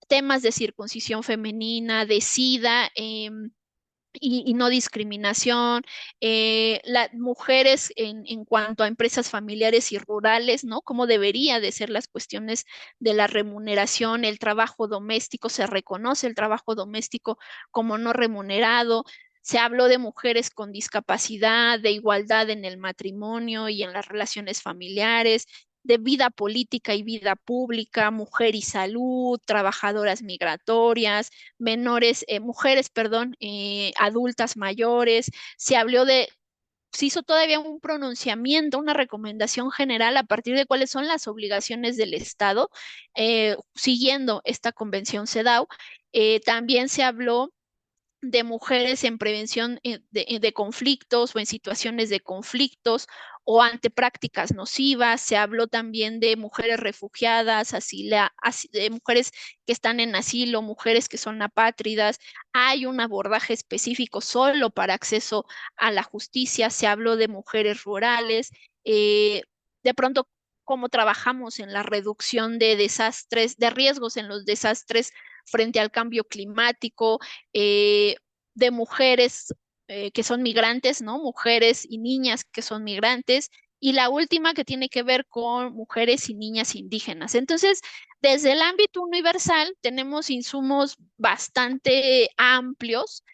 temas de circuncisión femenina, de SIDA. Y no discriminación, las mujeres en cuanto a empresas familiares y rurales, ¿no? Cómo debería de ser las cuestiones de la remuneración, el trabajo doméstico, se reconoce el trabajo doméstico como no remunerado. Se habló de mujeres con discapacidad, de igualdad en el matrimonio y en las relaciones familiares, de vida política y vida pública, mujer y salud, trabajadoras migratorias, menores, mujeres, perdón, adultas mayores. Se habló de, se hizo todavía un pronunciamiento, una recomendación general a partir de cuáles son las obligaciones del Estado, siguiendo esta convención CEDAW. También se habló de mujeres en prevención de conflictos o en situaciones de conflictos o ante prácticas nocivas. Se habló también de mujeres refugiadas, de mujeres que están en asilo, mujeres que son apátridas. Hay un abordaje específico solo para acceso a la justicia. Se habló de mujeres rurales. De pronto, cómo trabajamos en la reducción de desastres, de riesgos en los desastres frente al cambio climático, eh, de mujeres que son migrantes, ¿no? Mujeres y niñas que son migrantes. Y la última que tiene que ver con mujeres y niñas indígenas. Entonces, desde el ámbito universal tenemos insumos bastante amplios.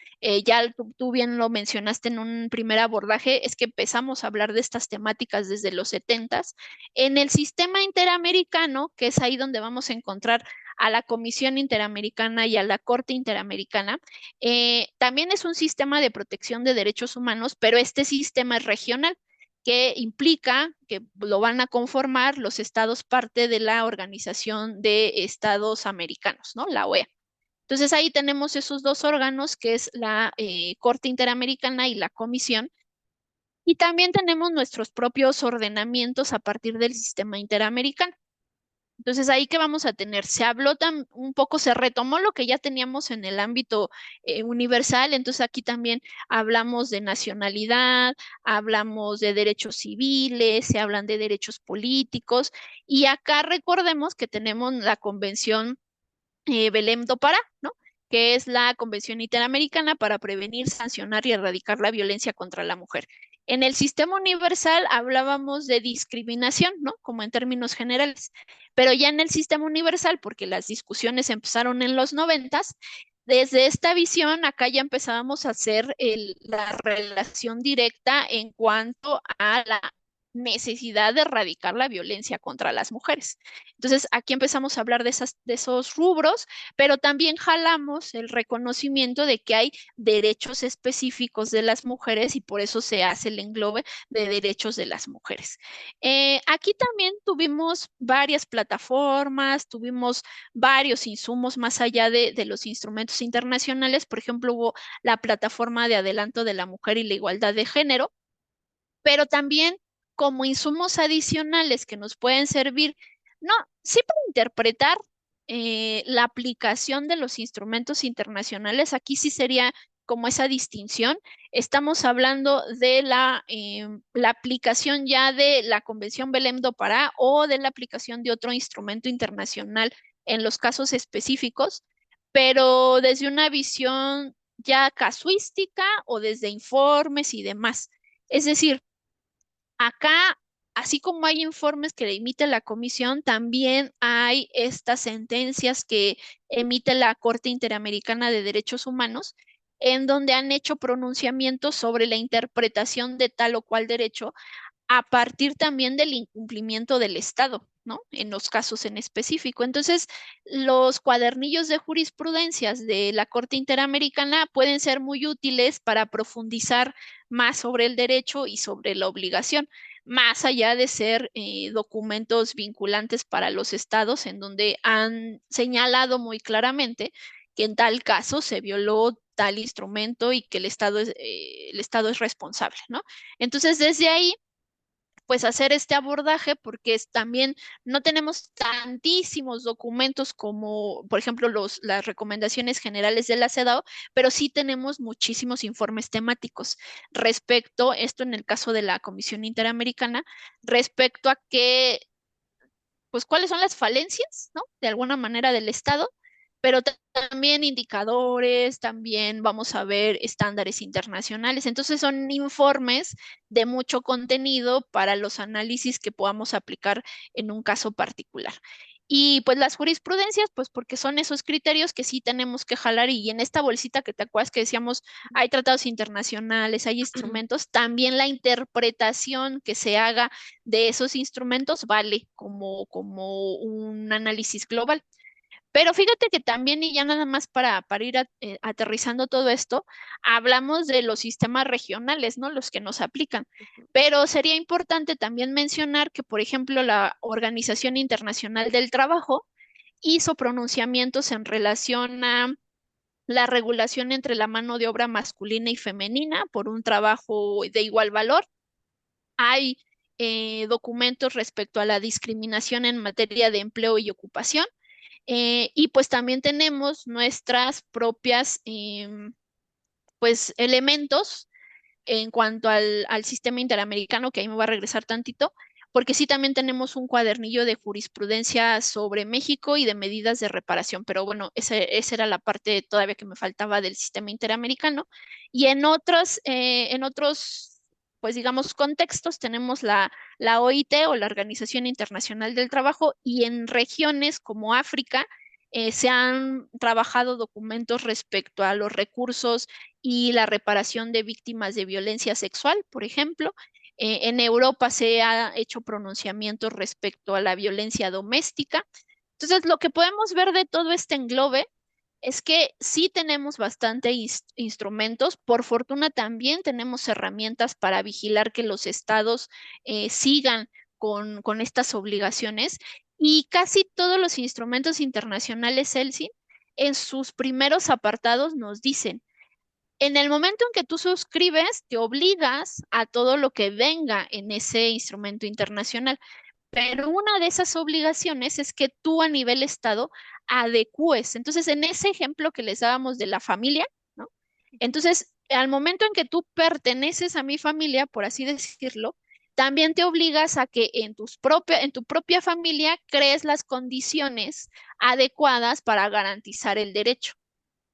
Ya tú bien lo mencionaste en un primer abordaje, es que empezamos a hablar de estas temáticas desde los 70s. En el sistema interamericano, que es ahí donde vamos a encontrar a la Comisión Interamericana y a la Corte Interamericana. También es un sistema de protección de derechos humanos, pero este sistema es regional, que implica que lo van a conformar los estados parte de la Organización de Estados Americanos, ¿no? La OEA. Entonces ahí tenemos esos dos órganos, que es la Corte Interamericana y la Comisión. Y también tenemos nuestros propios ordenamientos a partir del sistema interamericano. Entonces, ahí que vamos a tener, se habló un poco, se retomó lo que ya teníamos en el ámbito universal, entonces aquí también hablamos de nacionalidad, hablamos de derechos civiles, se hablan de derechos políticos, y acá recordemos que tenemos la Convención Belém do Pará, ¿no? Que es la Convención Interamericana para prevenir, sancionar y erradicar la violencia contra la mujer. En el sistema universal hablábamos de discriminación, ¿no? Como en términos generales, pero ya en el sistema universal, porque las discusiones empezaron en los 90s, desde esta visión acá ya empezábamos a hacer la relación directa en cuanto a la necesidad de erradicar la violencia contra las mujeres. Entonces, aquí empezamos a hablar de esos rubros, pero también jalamos el reconocimiento de que hay derechos específicos de las mujeres y por eso se hace el englobe de derechos de las mujeres. Aquí también tuvimos varias plataformas, tuvimos varios insumos más allá de los instrumentos internacionales. Por ejemplo, hubo la plataforma de adelanto de la mujer y la igualdad de género, pero también como insumos adicionales que nos pueden servir, no, sí para interpretar la aplicación de los instrumentos internacionales. Aquí sí sería como esa distinción. Estamos hablando de la aplicación ya de la Convención Belém do Pará o de la aplicación de otro instrumento internacional en los casos específicos, pero desde una visión ya casuística o desde informes y demás. Es decir, acá, así como hay informes que emite la comisión, también hay estas sentencias que emite la Corte Interamericana de Derechos Humanos, en donde han hecho pronunciamientos sobre la interpretación de tal o cual derecho a partir también del incumplimiento del Estado, ¿no? En los casos en específico. Entonces, los cuadernillos de jurisprudencias de la Corte Interamericana pueden ser muy útiles para profundizar más sobre el derecho y sobre la obligación, más allá de ser documentos vinculantes para los estados, en donde han señalado muy claramente que en tal caso se violó tal instrumento y que el Estado es responsable, ¿no? Entonces, desde ahí pues hacer este abordaje porque también no tenemos tantísimos documentos como, por ejemplo, las recomendaciones generales de la CEDAW, pero sí tenemos muchísimos informes temáticos respecto, esto en el caso de la Comisión Interamericana, respecto a que pues cuáles son las falencias, ¿no? De alguna manera del Estado, pero también indicadores, también vamos a ver estándares internacionales. Entonces son informes de mucho contenido para los análisis que podamos aplicar en un caso particular. Y pues las jurisprudencias, pues porque son esos criterios que sí tenemos que jalar y en esta bolsita que te acuerdas que decíamos, hay tratados internacionales, hay instrumentos, también la interpretación que se haga de esos instrumentos vale como un análisis global. Pero fíjate que también, y ya nada más para ir aterrizando todo esto, hablamos de los sistemas regionales, ¿no? Los que nos aplican. Pero sería importante también mencionar que, por ejemplo, la Organización Internacional del Trabajo hizo pronunciamientos en relación a la regulación entre la mano de obra masculina y femenina por un trabajo de igual valor. Hay documentos respecto a la discriminación en materia de empleo y ocupación. Y pues también tenemos nuestras propias pues elementos en cuanto al sistema interamericano, que ahí me va a regresar tantito, porque sí también tenemos un cuadernillo de jurisprudencia sobre México y de medidas de reparación, pero bueno, esa era la parte todavía que me faltaba del sistema interamericano. Y en otros, pues digamos, contextos tenemos la OIT o la Organización Internacional del Trabajo y en regiones como África. Se han trabajado documentos respecto a los recursos y la reparación de víctimas de violencia sexual, por ejemplo. En Europa se ha hecho pronunciamientos respecto a la violencia doméstica. Entonces, lo que podemos ver de todo este englobe es que sí tenemos bastante instrumentos. Por fortuna también tenemos herramientas para vigilar que los estados sigan con estas obligaciones. Y casi todos los instrumentos internacionales, Elsin, en sus primeros apartados nos dicen, en el momento en que tú suscribes, te obligas a todo lo que venga en ese instrumento internacional. Pero una de esas obligaciones es que tú a nivel Estado adecúes. Entonces, en ese ejemplo que les dábamos de la familia, ¿no? Entonces, al momento en que tú perteneces a mi familia, por así decirlo, también te obligas a que en tu propia familia crees las condiciones adecuadas para garantizar el derecho.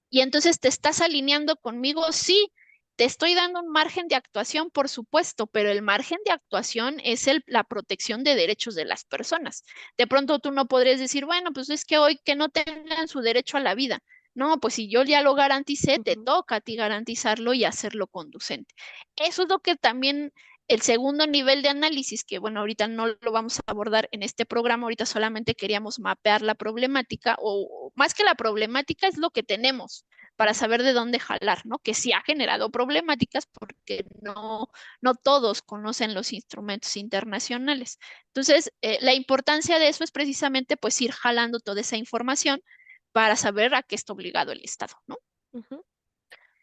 Y entonces te estás alineando conmigo, sí, te estoy dando un margen de actuación, por supuesto, pero el margen de actuación es la protección de derechos de las personas. De pronto tú no podrías decir, bueno, pues es que hoy que no tengan su derecho a la vida. No, pues si yo ya lo garanticé, te toca a ti garantizarlo y hacerlo conducente. Eso es lo que también el segundo nivel de análisis, que bueno, ahorita no lo vamos a abordar en este programa, ahorita solamente queríamos mapear la problemática, o más que la problemática es lo que tenemos para saber de dónde jalar, ¿no? Que sí ha generado problemáticas porque no todos conocen los instrumentos internacionales. Entonces, la importancia de eso es precisamente pues ir jalando toda esa información para saber a qué está obligado el Estado, ¿no? Ujú.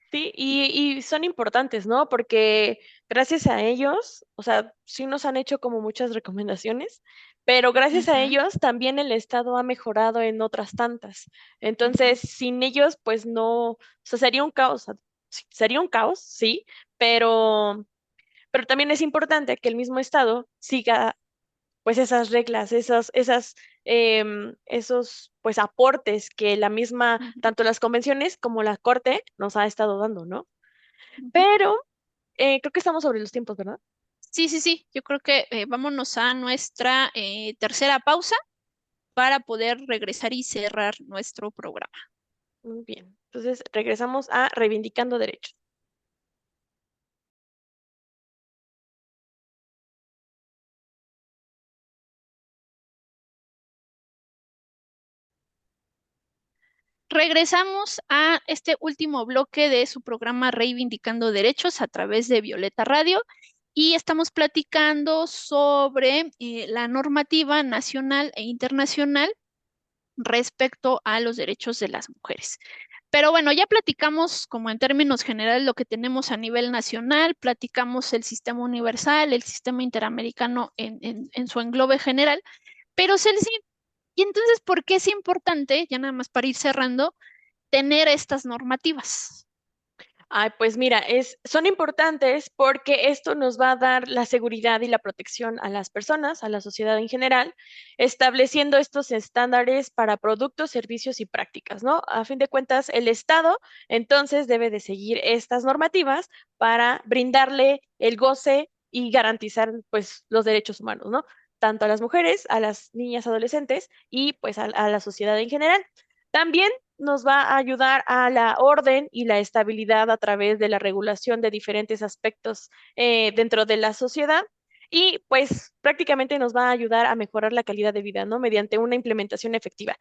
Sí, y son importantes, ¿no? Porque gracias a ellos, o sea, sí nos han hecho como muchas recomendaciones, pero gracias a Ujú, ellos también el Estado ha mejorado en otras tantas. ujú, Entonces, sin ellos, pues no, o sea, sería un caos, sí, sería un caos, sí, pero también es importante que el mismo Estado siga pues esas reglas, esos pues aportes que la misma, ujú, tanto las convenciones como la Corte nos ha estado dando, ¿no? ujú. Pero creo que estamos sobre los tiempos, ¿verdad? Sí, sí, sí. Yo creo que vámonos a nuestra tercera pausa para poder regresar y cerrar nuestro programa. Muy bien. Entonces, regresamos a Reivindicando Derechos. Regresamos a este último bloque de su programa Reivindicando Derechos a través de Violeta Radio y estamos platicando sobre la normativa nacional e internacional respecto a los derechos de las mujeres. Pero bueno, ya platicamos como en términos generales lo que tenemos a nivel nacional, platicamos el sistema universal, el sistema interamericano en su englobe general, pero Celsi, ¿y entonces por qué es importante, ya nada más para ir cerrando, tener estas normativas? Ay, pues mira, son importantes porque esto nos va a dar la seguridad y la protección a las personas, a la sociedad en general, estableciendo estos estándares para productos, servicios y prácticas, ¿no? A fin de cuentas, el Estado entonces debe de seguir estas normativas para brindarle el goce y garantizar, pues, los derechos humanos, ¿no? Tanto a las mujeres, a las niñas, adolescentes y pues a la sociedad en general. También nos va a ayudar a la orden y la estabilidad a través de la regulación de diferentes aspectos dentro de la sociedad y pues prácticamente nos va a ayudar a mejorar la calidad de vida, ¿no? Mediante una implementación efectiva.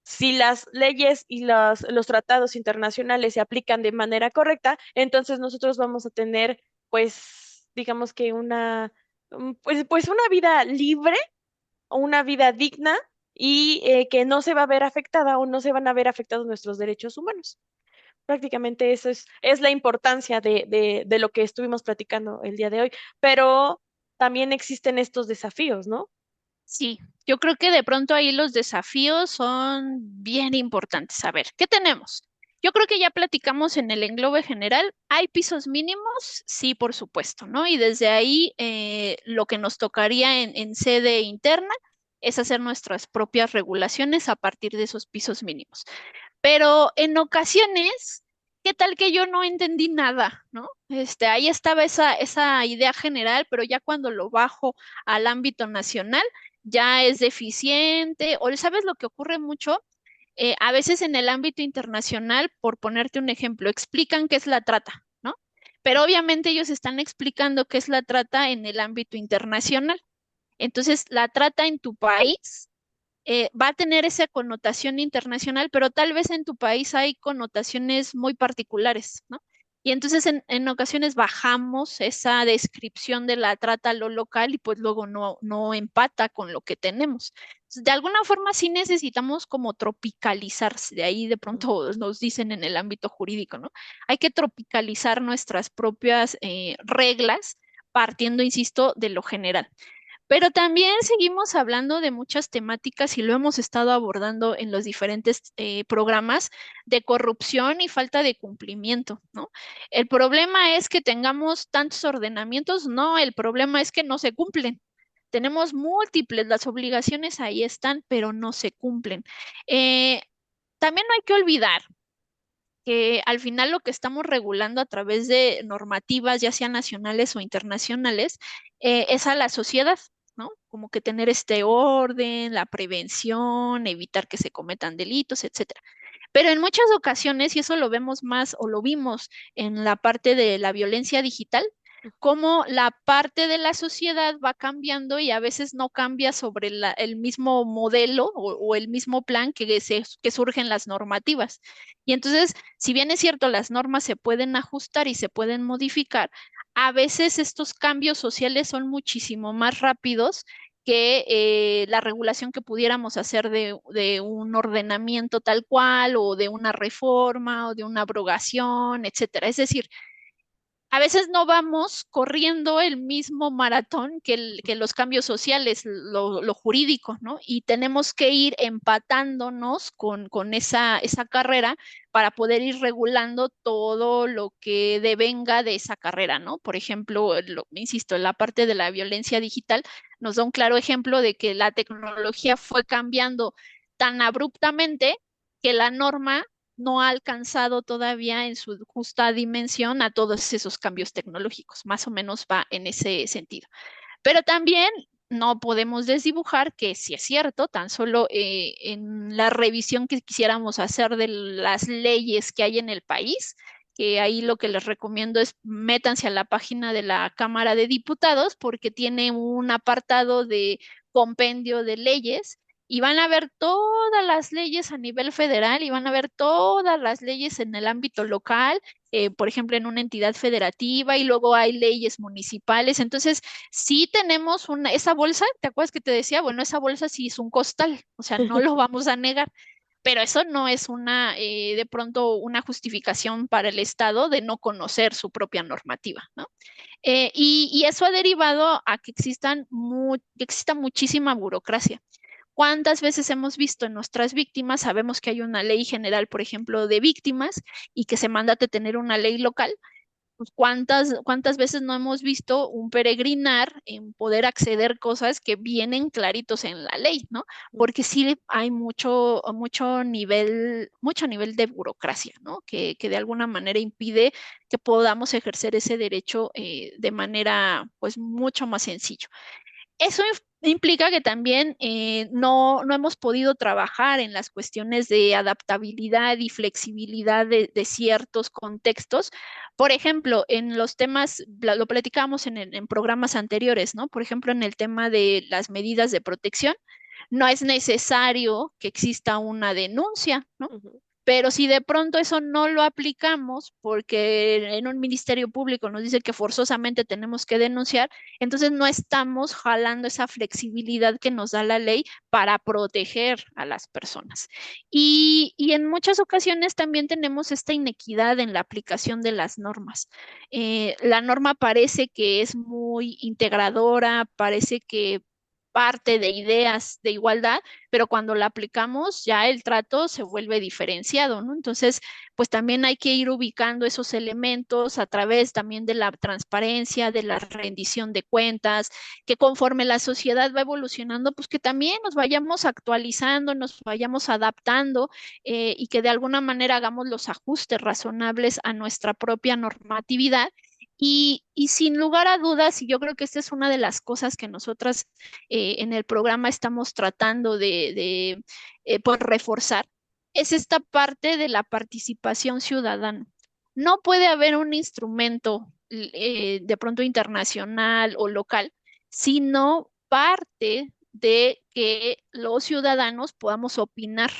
Si las leyes y los tratados internacionales se aplican de manera correcta, entonces nosotros vamos a tener, pues, digamos que pues una vida libre una vida digna y que no se va a ver afectada o no se van a ver afectados nuestros derechos humanos. Prácticamente eso es la importancia de lo que estuvimos platicando el día de hoy, pero también existen estos desafíos, ¿no? Sí, yo creo que de pronto ahí los desafíos son bien importantes. A ver, ¿qué tenemos? Yo creo que ya platicamos en el englobe general. ¿Hay pisos mínimos? Sí, por supuesto, ¿no? Y desde ahí lo que nos tocaría en sede interna es hacer nuestras propias regulaciones a partir de esos pisos mínimos. Pero en ocasiones, ¿qué tal que yo no entendí nada, ¿no? Ahí estaba esa idea general, pero ya cuando lo bajo al ámbito nacional, ya es deficiente, o sabes lo que ocurre mucho. A veces en el ámbito internacional, por ponerte un ejemplo, explican qué es la trata, ¿no? Pero obviamente ellos están explicando qué es la trata en el ámbito internacional. Entonces, la trata en tu país va a tener esa connotación internacional, pero tal vez en tu país hay connotaciones muy particulares, ¿no? Y entonces en ocasiones bajamos esa descripción de la trata a lo local y pues luego no empata con lo que tenemos. Entonces, de alguna forma sí necesitamos como tropicalizarse, de ahí de pronto nos dicen en el ámbito jurídico, ¿no? Hay que tropicalizar nuestras propias reglas partiendo, insisto, de lo general. Pero también seguimos hablando de muchas temáticas y lo hemos estado abordando en los diferentes programas de corrupción y falta de cumplimiento, ¿no? El problema es que tengamos tantos ordenamientos, no, el problema es que no se cumplen. Tenemos múltiples, las obligaciones ahí están, pero no se cumplen. Eh, También no hay que olvidar que al final lo que estamos regulando a través de normativas, ya sean nacionales o internacionales, es a la sociedad, ¿no? Como que tener este orden, la prevención, evitar que se cometan delitos, etcétera. Pero en muchas ocasiones, y eso lo vemos más o lo vimos en la parte de la violencia digital, cómo la parte de la sociedad va cambiando y a veces no cambia sobre el mismo modelo o el mismo plan que surgen las normativas. Y entonces, si bien es cierto, las normas se pueden ajustar y se pueden modificar, a veces estos cambios sociales son muchísimo más rápidos que la regulación que pudiéramos hacer de un ordenamiento tal cual o de una reforma o de una abrogación, etcétera. Es decir, a veces no vamos corriendo el mismo maratón que los cambios sociales, lo jurídico, ¿no? Y tenemos que ir empatándonos con esa carrera para poder ir regulando todo lo que devenga de esa carrera, ¿no? Por ejemplo, insisto, la parte de la violencia digital nos da un claro ejemplo de que la tecnología fue cambiando tan abruptamente que la norma no ha alcanzado todavía en su justa dimensión a todos esos cambios tecnológicos. Más o menos va en ese sentido. Pero también no podemos desdibujar que si es cierto, tan solo en la revisión que quisiéramos hacer de las leyes que hay en el país, que ahí lo que les recomiendo es métanse a la página de la Cámara de Diputados porque tiene un apartado de compendio de leyes y van a ver todas las leyes a nivel federal y van a ver todas las leyes en el ámbito local, por ejemplo, en una entidad federativa y luego hay leyes municipales. Entonces, sí tenemos esa bolsa, ¿te acuerdas que te decía? Bueno, esa bolsa sí es un costal, o sea, no lo vamos a negar. Pero eso no es de pronto, una justificación para el Estado de no conocer su propia normativa, ¿no? Y eso ha derivado a que que exista muchísima burocracia. ¿Cuántas veces hemos visto en nuestras víctimas? Sabemos que hay una ley general, por ejemplo, de víctimas y que se manda a tener una ley local. Pues, ¿cuántas veces no hemos visto un peregrinar en poder acceder cosas que vienen claritos en la ley, ¿no? Porque sí hay mucho nivel de burocracia, ¿no? Que de alguna manera impide que podamos ejercer ese derecho de manera, pues, mucho más sencillo. Eso implica que también no hemos podido trabajar en las cuestiones de adaptabilidad y flexibilidad de ciertos contextos. Por ejemplo, en los temas, lo platicamos en programas anteriores, ¿no? Por ejemplo, en el tema de las medidas de protección, no es necesario que exista una denuncia, ¿no? Ujú. Pero si de pronto eso no lo aplicamos porque en un ministerio público nos dice que forzosamente tenemos que denunciar, entonces no estamos jalando esa flexibilidad que nos da la ley para proteger a las personas. Y en muchas ocasiones también tenemos esta inequidad en la aplicación de las normas. La norma parece que es muy integradora, parece que parte de ideas de igualdad, pero cuando la aplicamos ya el trato se vuelve diferenciado, ¿no? Entonces, pues también hay que ir ubicando esos elementos a través también de la transparencia, de la rendición de cuentas, que conforme la sociedad va evolucionando, pues que también nos vayamos actualizando, nos vayamos adaptando y que de alguna manera hagamos los ajustes razonables a nuestra propia normatividad. Y sin lugar a dudas, y yo creo que esta es una de las cosas que nosotras en el programa estamos tratando de pues, reforzar, es esta parte de la participación ciudadana. No puede haber un instrumento de pronto internacional o local, sino parte de que los ciudadanos podamos opinar,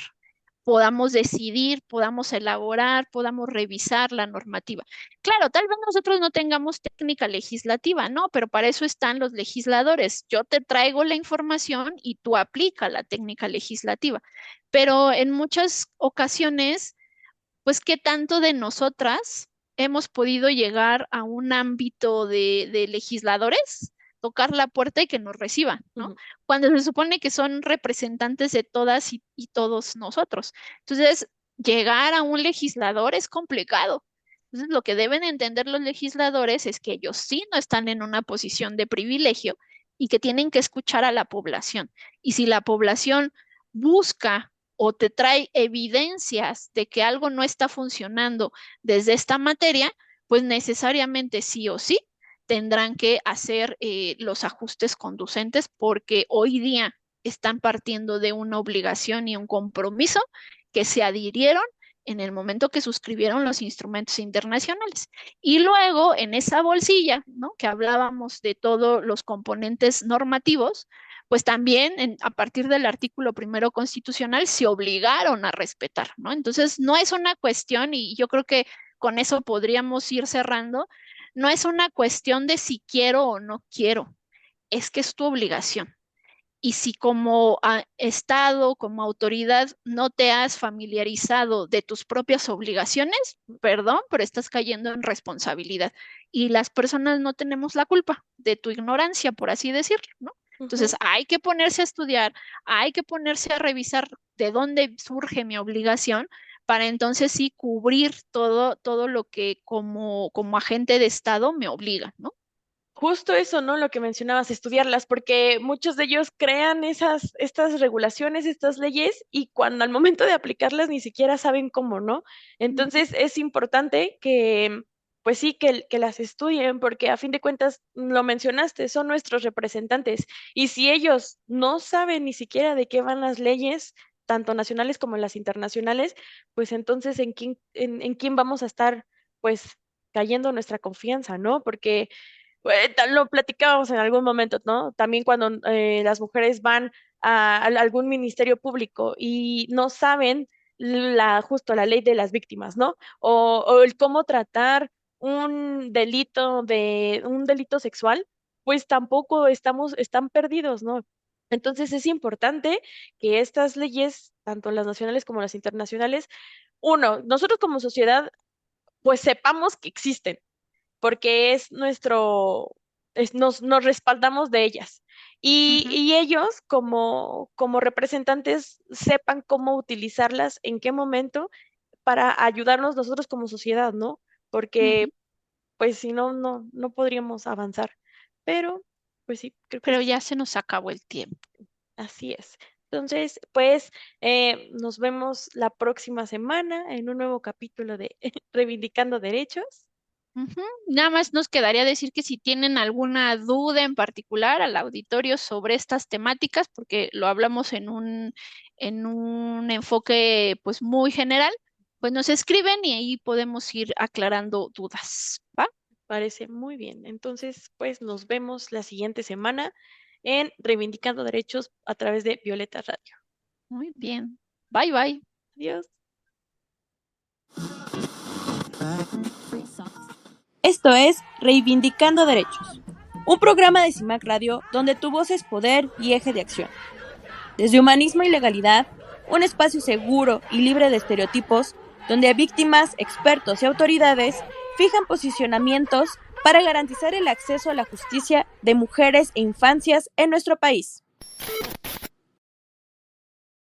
podamos decidir, podamos elaborar, podamos revisar la normativa. Claro, tal vez nosotros no tengamos técnica legislativa, ¿no? Pero para eso están los legisladores. Yo te traigo la información y tú aplica la técnica legislativa. Pero en muchas ocasiones, pues, ¿qué tanto de nosotras hemos podido llegar a un ámbito de legisladores, tocar la puerta y que nos reciban, ¿no? Ujú. Cuando se supone que son representantes de todas y todos nosotros. Entonces, llegar a un legislador es complicado. Entonces, lo que deben entender los legisladores es que ellos sí no están en una posición de privilegio y que tienen que escuchar a la población. Y si la población busca o te trae evidencias de que algo no está funcionando desde esta materia, pues necesariamente sí o sí tendrán que hacer los ajustes conducentes porque hoy día están partiendo de una obligación y un compromiso que se adhirieron en el momento que suscribieron los instrumentos internacionales. Y luego en esa bolsilla, ¿no? Que hablábamos de todos los componentes normativos, pues también a partir del artículo primero constitucional se obligaron a respetar, ¿no? Entonces, no es una cuestión, y yo creo que con eso podríamos ir cerrando, no es una cuestión de si quiero o no quiero, es que es tu obligación. Y si como Estado, como autoridad, no te has familiarizado de tus propias obligaciones, perdón, pero estás cayendo en responsabilidad. Y las personas no tenemos la culpa de tu ignorancia, por así decirlo, ¿no? Entonces Ujú. hay que ponerse a estudiar, hay que ponerse a revisar de dónde surge mi obligación para entonces sí cubrir todo lo que como agente de Estado me obliga, ¿no? Justo eso, ¿no? Lo que mencionabas, estudiarlas, porque muchos de ellos crean estas regulaciones, estas leyes, y cuando al momento de aplicarlas ni siquiera saben cómo, ¿no? Ujú. Entonces es importante que, pues sí, que las estudien, porque a fin de cuentas, lo mencionaste, son nuestros representantes, y si ellos no saben ni siquiera de qué van las leyes, tanto nacionales como las internacionales, pues entonces en quién vamos a estar, pues, cayendo nuestra confianza, ¿no? Porque lo platicábamos en algún momento, ¿no? También cuando las mujeres van a algún ministerio público y no saben justo la ley de las víctimas, ¿no? O el cómo tratar un delito sexual, pues tampoco están perdidos, ¿no? Entonces es importante que estas leyes, tanto las nacionales como las internacionales, uno, nosotros como sociedad, pues sepamos que existen, porque es nos respaldamos de ellas. Ujú. Y ellos, como representantes, sepan cómo utilizarlas, en qué momento, para ayudarnos nosotros como sociedad, ¿no? Porque, Ujú. pues, si no, no podríamos avanzar. Pero, pues sí, creo que Pero ya se nos acabó el tiempo. así es. Entonces, pues, nos vemos la próxima semana en un nuevo capítulo de Reivindicando Derechos. Ujú. Nada más nos quedaría decir que si tienen alguna duda en particular al auditorio sobre estas temáticas, porque lo hablamos en un enfoque pues muy general, pues nos escriben y ahí podemos ir aclarando dudas, ¿va? Parece muy bien. Entonces, pues nos vemos la siguiente semana en Reivindicando Derechos a través de Violeta Radio. Muy bien. Bye bye. Adiós. Esto es Reivindicando Derechos, un programa de CIMAC Radio donde tu voz es poder y eje de acción. Desde humanismo y legalidad, un espacio seguro y libre de estereotipos, donde víctimas, expertos y autoridades fijan posicionamientos para garantizar el acceso a la justicia de mujeres e infancias en nuestro país.